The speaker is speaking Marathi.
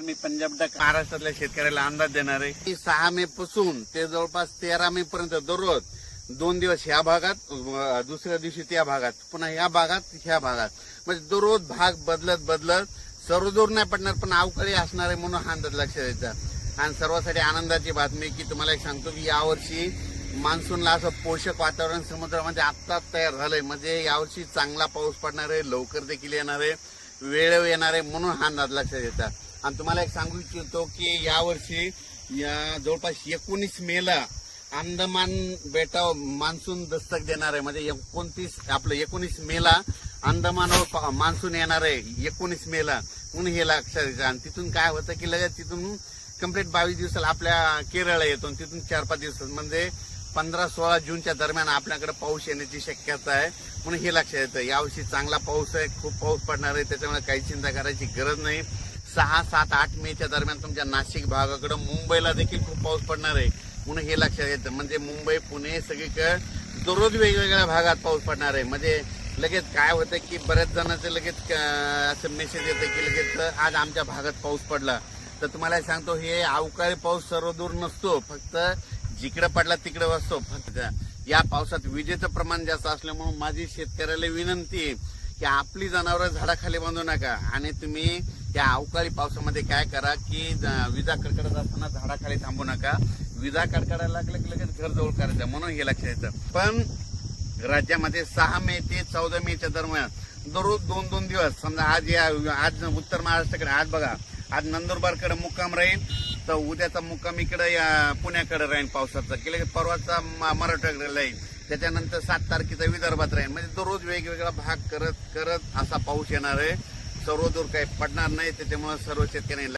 मी पंजाब डक महाराष्ट्रातल्या शेतकऱ्याला अंदाज देणार आहे की 6 मे पासून ते जवळपास 13 मे पर्यंत दररोज 2 दिवस ह्या भागात, दुसऱ्या दिवशी त्या भागात, पुन्हा ह्या भागात, ह्या भागात, म्हणजे दररोज भाग बदलत सर्वदूर नाही पडणार, पण अवकाळी असणार आहे म्हणून हा अंदाज लक्षात द्यायचा. आणि सर्वांसाठी आनंदाची बातमी की तुम्हाला एक सांगतो की यावर्षी मान्सूनला असं पोषक वातावरण समुद्रामध्ये आत्ताच तयार झालंय. म्हणजे यावर्षी चांगला पाऊस पडणार आहे, लवकर देखील येणार आहे, वेळेवर येणार आहे म्हणून हा अंदाज लक्षात येतात. आणि तुम्हाला एक सांगू इच्छितो की यावर्षी जवळपास 19 मेला अंदमान बेटावर मान्सून दस्तक देणार आहे. म्हणजे 19 मेला अंदमानवर मान्सून येणार आहे, 19 मेला म्हणून हे लक्षात द्यायचं. आणि तिथून काय होतं की लगेच तिथून कंप्लीट 22 दिवसाला आपल्या केरळला येतो, तिथून 4-5 दिवसात म्हणजे 15-16 जूनच्या दरम्यान आपल्याकडे पाऊस येण्याची शक्यता आहे म्हणून हे लक्षात येतं. यावर्षी चांगला पाऊस आहे, खूप पाऊस पडणार आहे, त्याच्यामुळे काही चिंता करायची गरज नाही. 6, 7, 8 मेच्या दरम्यान तुमच्या नाशिक भागाकडे, मुंबईला देखील खूप पाऊस पडणार आहे म्हणून हे लक्षात येतं. म्हणजे मुंबई, पुणे सगळीकडे दररोज वेगवेगळ्या भागात पाऊस पडणार आहे. म्हणजे लगेच काय होतं की बऱ्याच जणांचं लगेच असं मेसेज येतं की लगेच आज आमच्या भागात पाऊस पडला. तर तुम्हाला सांगतो हे अवकाळी पाऊस सर्वदूर नसतो, फक्त जिकडे पडला तिकडे असतो. फक्त या पावसात विजेचं प्रमाण जास्त असल्यामुळे माझी शेतकऱ्याला विनंती आहे की आपली जनावरं झाडाखाली बांधू नका. आणि तुम्ही या अवकाळी पावसामध्ये काय करा की विजा कडकडत असताना झाडाखाली थांबू नका. विजा कडकडायला लागलं की लगेच घर जवळ करायचं म्हणून हे लक्षात येतं. पण राज्यामध्ये 6 मे ते 14 मेच्या दरम्यान दररोज 2-2 दिवस, समजा आज उत्तर महाराष्ट्राकडे, आज बघा आज नंदुरबारकडे मुक्काम राहील, तर उद्याचा मुक्काम इकडे पुण्याकडे राहील पावसाचा, की लगेच परवाचा मराठवाड्याकडे राहील, त्याच्यानंतर 7 तारखेचा विदर्भात राहील. म्हणजे दररोज वेगवेगळा भाग करत असा पाऊस येणार आहे. सर्वदूर काही पडणार नाही. त्याच्यामुळे सर्व शेतकऱ्यांनी